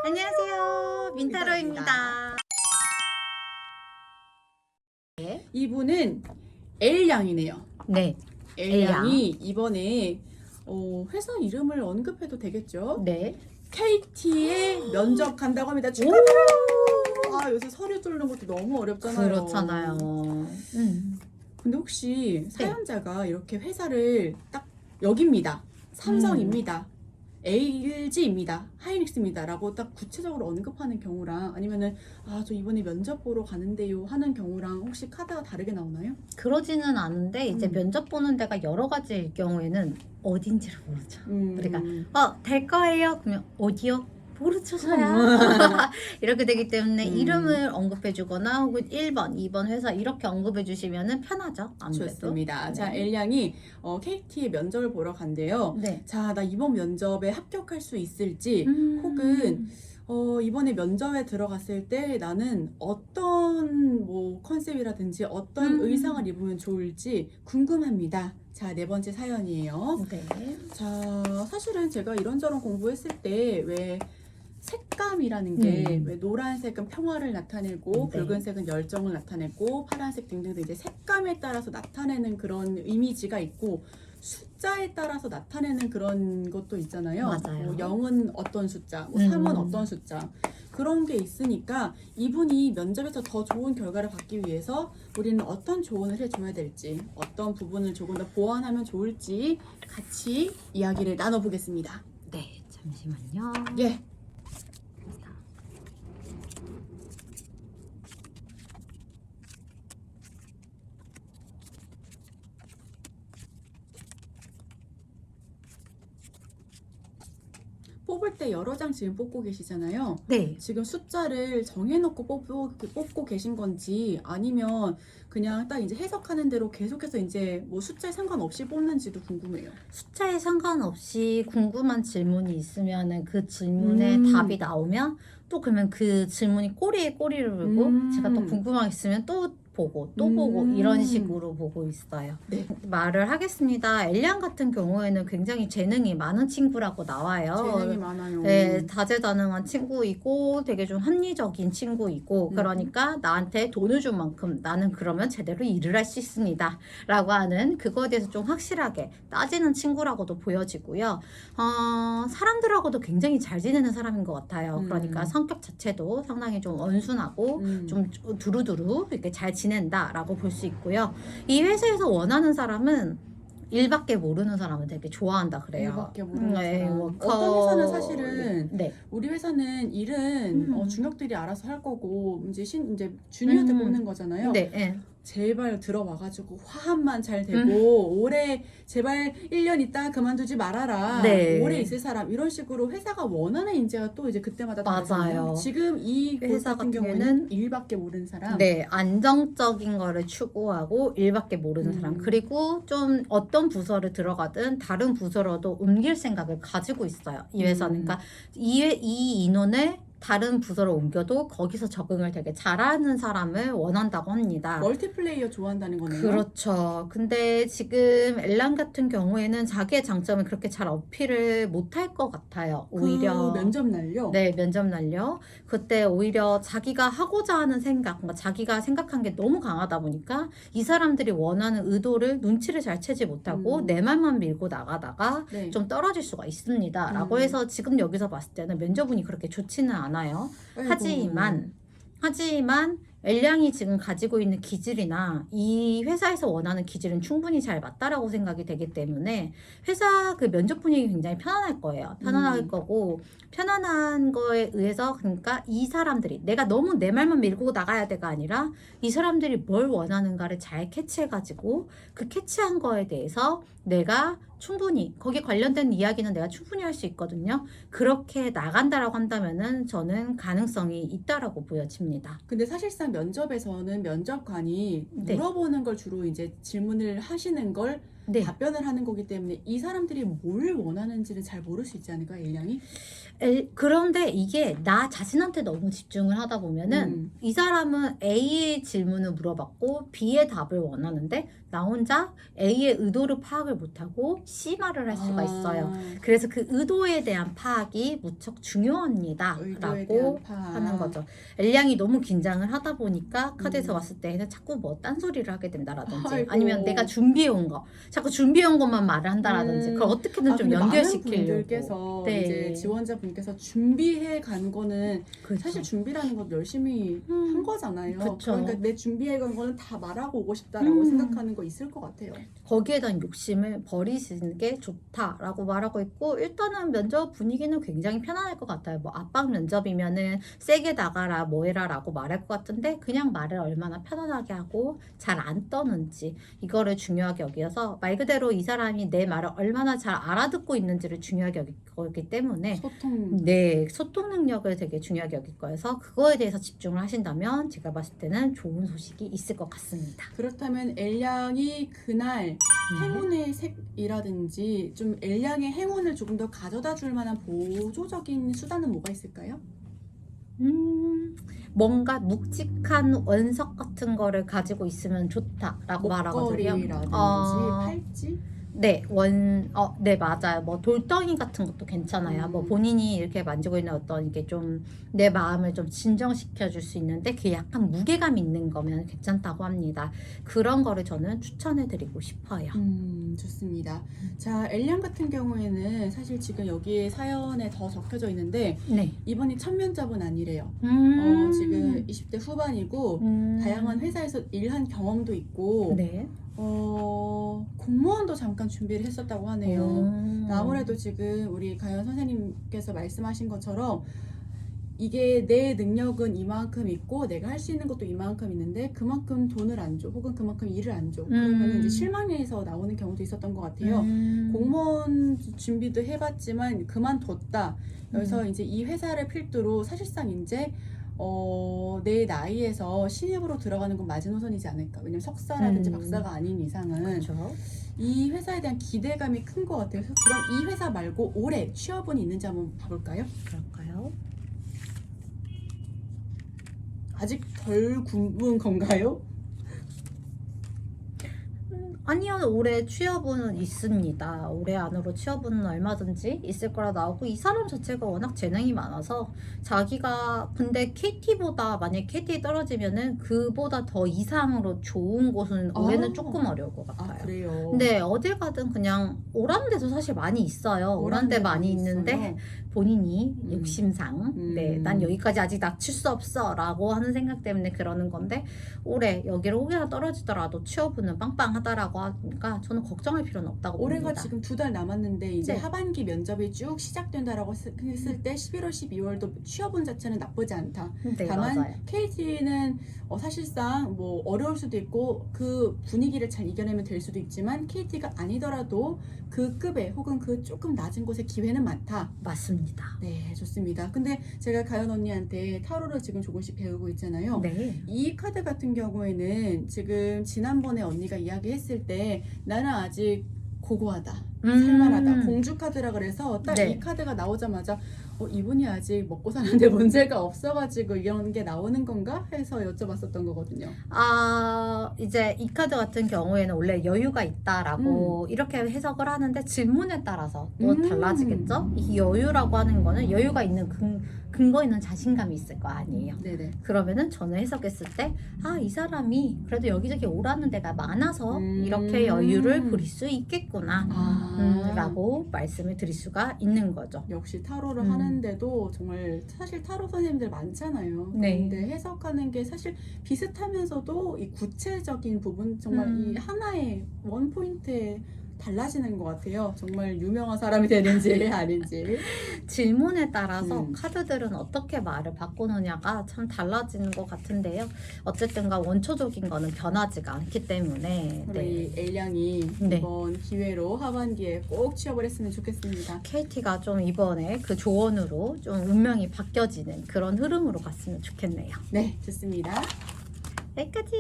안녕하세요, 민타로입니다. 이분은 L양이네요. 네, L양이 이번에 회사 이름을 언급해도 되겠죠? 네. KT에 면접 간다고 합니다. 축하드려요. 요새 서류 뚫는 것도 너무 어렵잖아요. 그렇잖아요. 근데 혹시 사연자가 이렇게 회사를 딱 여기입니다. 삼성입니다. LG입니다. 하이닉스입니다. 라고 딱 구체적으로 언급하는 경우랑 아니면은 저 이번에 면접 보러 가는데요 하는 경우랑 혹시 카드가 다르게 나오나요? 그러지는 않은데 이제 면접 보는 데가 여러 가지일 경우에는 어딘지를 모르죠. 우리가 될 거예요? 그러면 어디요? 모르죠, 저야. 이렇게 되기 때문에 이름을 언급해주거나 혹은 1번, 2번 회사 이렇게 언급해주시면 편하죠. 아무래도. 좋습니다. 네. 자, L양이 KT에 면접을 보러 간대요. 네. 자, 나 이번 면접에 합격할 수 있을지 혹은 이번에 면접에 들어갔을 때 나는 어떤 컨셉이라든지 어떤 의상을 입으면 좋을지 궁금합니다. 자, 네 번째 사연이에요. 네. 자, 사실은 제가 이런저런 공부했을 때 왜 색감이라는 게 왜 노란색은 평화를 나타내고 네. 붉은색은 열정을 나타내고 파란색 등등 이제 색감에 따라서 나타내는 그런 이미지가 있고 숫자에 따라서 나타내는 그런 것도 있잖아요. 맞아요. 0은 어떤 숫자, 3은 어떤 숫자 그런 게 있으니까 이분이 면접에서 더 좋은 결과를 받기 위해서 우리는 어떤 조언을 해줘야 될지 어떤 부분을 조금 더 보완하면 좋을지 같이 이야기를 나눠보겠습니다. 네, 잠시만요. 예. 뽑을 때 여러 장 지금 뽑고 계시잖아요. 네. 지금 숫자를 정해놓고 뽑고 계신 건지 아니면 그냥 딱 이제 해석하는 대로 계속해서 이제 숫자에 상관없이 뽑는지도 궁금해요. 숫자에 상관없이 궁금한 질문이 있으면은 그 질문에 답이 나오면 또 그러면 그 질문이 꼬리에 꼬리를 물고 제가 또 궁금한 게 있으면 또 보고 이런 식으로 보고 있어요. 네. 말을 하겠습니다. 엘리안 같은 경우에는 굉장히 재능이 많은 친구라고 나와요. 재능이 많아요. 네, 다재다능한 친구이고 되게 좀 합리적인 친구이고 그러니까 나한테 돈을 준 만큼 나는 그러면 제대로 일을 할 수 있습니다 라고 하는 그거에 대해서 좀 확실하게 따지는 친구라고도 보여지고요. 사람들하고도 굉장히 잘 지내는 사람인 것 같아요. 그러니까 성격 자체도 상당히 좀 온순하고 좀 두루두루 이렇게 잘 지낸다라고 볼 수 있고요. 이 회사에서 원하는 사람은 일밖에 모르는 사람을 되게 좋아한다 그래요. 일밖에 모르는 네, 사람. 워커. 어떤 회사는 사실은 네. 우리 회사는 일은 중역들이 알아서 할 거고 이제 주니어들 뽑는 거잖아요. 네. 네. 제발 들어와가지고 화합만 잘 되고 올해 제발 1년 있다 그만두지 말아라. 네. 오래 있을 사람 이런 식으로 회사가 원하는 인재가 또 이제 그때마다 다르잖아요. 맞아요. 지금 이 회사 같은 같은 경우에는 일밖에 모르는 사람. 네, 안정적인 거를 추구하고 일밖에 모르는 사람. 그리고 좀 어떤 부서를 들어가든 다른 부서로도 옮길 생각을 가지고 있어요. 이 회사는. 그러니까 이 인원을 다른 부서로 옮겨도 거기서 적응을 되게 잘하는 사람을 원한다고 합니다. 멀티플레이어 좋아한다는 거네요. 그렇죠. 근데 지금 엘란 같은 경우에는 자기의 장점을 그렇게 잘 어필을 못할 것 같아요. 오히려 면접 날요? 네, 면접 날려. 그때 오히려 자기가 하고자 하는 생각, 그러니까 자기가 생각한 게 너무 강하다 보니까 이 사람들이 원하는 의도를 눈치를 잘 채지 못하고 내 말만 밀고 나가다가 네. 좀 떨어질 수가 있습니다. 라고 해서 지금 여기서 봤을 때는 면접운이 그렇게 좋지는 않아요. 하지만 엘량이 지금 가지고 있는 기질이나 이 회사에서 원하는 기질은 충분히 잘 맞다라고 생각이 되기 때문에 회사 그 면접 분위기 굉장히 편안할 거예요. 편안할 거고 편안한 거에 의해서 그러니까 이 사람들이 내가 너무 내 말만 밀고 나가야 돼가 아니라 이 사람들이 뭘 원하는가를 잘 캐치해가지고 그 캐치한 거에 대해서 내가 충분히 거기에 관련된 이야기는 내가 충분히 할 수 있거든요. 그렇게 나간다라고 한다면은 저는 가능성이 있다라고 보여집니다. 근데 사실상 면접에서는 면접관이 네. 물어보는 걸 주로 이제 질문을 하시는 걸 네. 답변을 하는 거기 때문에 이 사람들이 뭘 원하는지를 잘 모를 수 있지 않을까, L양이? 그런데 이게 나 자신한테 너무 집중을 하다 보면은 이 사람은 A의 질문을 물어봤고 B의 답을 원하는데 나 혼자 A의 의도를 파악을 못하고 C 말을 할 수가 있어요. 그래서 그 의도에 대한 파악이 무척 중요합니다 의도에 라고 대한 파악. 하는 거죠. L양이 너무 긴장을 하다 보니까 카드에서 음. 왔을 때는 자꾸 뭐 딴소리를 하게 된다라든지 아이고. 아니면 내가 준비해온 거 자꾸 준비해온 것만 말을 한다라든지 그걸 어떻게든 좀 근데 많은 연결시키려고. 분들께서 네. 이제 지원자분께서 준비해 간 거는 그렇죠. 사실 준비라는 건 열심히 한 거잖아요. 그쵸. 그러니까 내 준비해 간 거는 다 말하고 오고 싶다라고 생각하는 거 있을 것 같아요. 거기에 대한 욕심을 버리시는 게 좋다라고 말하고 있고 일단은 면접 분위기는 굉장히 편안할 것 같아요. 뭐 압박 면접이면은 세게 나가라 뭐해라라고 말할 것 같은데 그냥 말을 얼마나 편안하게 하고 잘 안 떠는지 이거를 중요하게 여기어서 말 그대로 이 사람이 내 말을 얼마나 잘 알아듣고 있는지를 중요하게 여길 거기 때문에 소통. 네, 소통 능력을 되게 중요하게 여길 거여서 그거에 대해서 집중을 하신다면 제가 봤을 때는 좋은 소식이 있을 것 같습니다. 그렇다면 L양이 그날 행운의 색이라든지 좀 L양의 행운을 조금 더 가져다 줄 만한 보조적인 수단은 뭐가 있을까요? 뭔가 묵직한 원석 같은 거를 가지고 있으면 좋다라고 말하거든요. 목걸이라든지 어, 팔찌? 네, 네, 맞아요. 뭐 돌덩이 같은 것도 괜찮아요. 뭐 본인이 이렇게 만지고 있는 어떤 이게 좀 내 마음을 좀 진정시켜 줄 수 있는데 그게 약간 무게감 있는 거면 괜찮다고 합니다. 그런 거를 저는 추천해 드리고 싶어요. 좋습니다. 자, L양 같은 경우에는 사실 지금 여기에 사연에 더 적혀져 있는데 네. 이번이 첫 면접은 아니래요. 지금 20대 후반이고 다양한 회사에서 일한 경험도 있고 네. 공무원도 잠깐 준비를 했었다고 하네요. 아무래도 지금 우리 가연 선생님께서 말씀하신 것처럼 이게 내 능력은 이만큼 있고 내가 할 수 있는 것도 이만큼 있는데 그만큼 돈을 안 줘 혹은 그만큼 일을 안 줘 그러면 이제 실망해서 나오는 경우도 있었던 것 같아요. 공무원 준비도 해봤지만 그만뒀다. 그래서 이제 이 회사를 필두로 사실상 이제 내 나이에서 신입으로 들어가는 건 마지노선이지 않을까. 왜냐면 석사라든지 박사가 아닌 이상은 그렇죠. 이 회사에 대한 기대감이 큰 것 같아요. 그럼 이 회사 말고 올해 취업은 있는지 한번 봐볼까요? 그럴까요? 아직 덜 굶은 건가요? 아니요, 올해 취업은 있습니다. 올해 안으로 취업은 얼마든지 있을 거라 나오고 이 사람 자체가 워낙 재능이 많아서 자기가 근데 KT보다 만약에 KT에 떨어지면은 그보다 더 이상으로 좋은 곳은 올해는 조금 어려울 것 같아요. 그래요? 근데 어딜 가든 그냥 오라는 데도 사실 많이 있어요. 오라는 데 많이 있는데 있어요. 본인이 욕심상 네, 난 음. 여기까지 아직 낮출 수 없어 라고 하는 생각 때문에 그러는 건데 올해 여기를 혹여나 떨어지더라도 취업은 빵빵하다라고 하니까 저는 걱정할 필요는 없다고 올해가 봅니다. 지금 2달 남았는데 이제 네. 하반기 면접이 쭉 시작된다라고 했을 때 11월, 12월도 취업운 자체는 나쁘지 않다. 네, 다만 맞아요. KT는 사실상 뭐 어려울 수도 있고 그 분위기를 잘 이겨내면 될 수도 있지만 KT가 아니더라도 그 급에 혹은 그 조금 낮은 곳에 기회는 많다. 맞습니다. 네, 좋습니다. 근데 제가 가연 언니한테 타로를 지금 조금씩 배우고 있잖아요. 네. 이 카드 같은 경우에는 지금 지난번에 언니가 이야기했을 때 나는 아직 고고하다, 살만하다, 공주 카드라 그래서 딱 네. 이 카드가 나오자마자 이분이 아직 먹고 사는데 문제가 없어가지고 이런 게 나오는 건가 해서 여쭤봤었던 거거든요. 이제 이 카드 같은 경우에는 원래 여유가 있다라고 이렇게 해석을 하는데 질문에 따라서 또 달라지겠죠? 이 여유라고 하는 거는 여유가 있는 근거 있는 자신감이 있을 거 아니에요. 네네. 그러면은 저는 해석했을 때 이 사람이 그래도 여기저기 오라는 데가 많아서 이렇게 여유를 부릴 수 있겠구나 라고 말씀을 드릴 수가 있는 거죠. 역시 타로를 하는데도 정말 사실 타로 선생님들 많잖아요. 네. 근데 해석하는 게 사실 비슷하면서도 이 구체적인 부분 정말 이 하나의 원 포인트에 달라지는 것 같아요. 정말 유명한 사람이 되는지 아닌지. 질문에 따라서 카드들은 어떻게 말을 바꾸느냐가 참 달라지는 것 같은데요. 어쨌든가 원초적인 거는 변하지가 않기 때문에 우리 L양이 네. 이번 기회로 하반기에 꼭 취업을 했으면 좋겠습니다. KT가 좀 이번에 그 조언으로 좀 운명이 바뀌어지는 그런 흐름으로 갔으면 좋겠네요. 네, 좋습니다. 여기까지.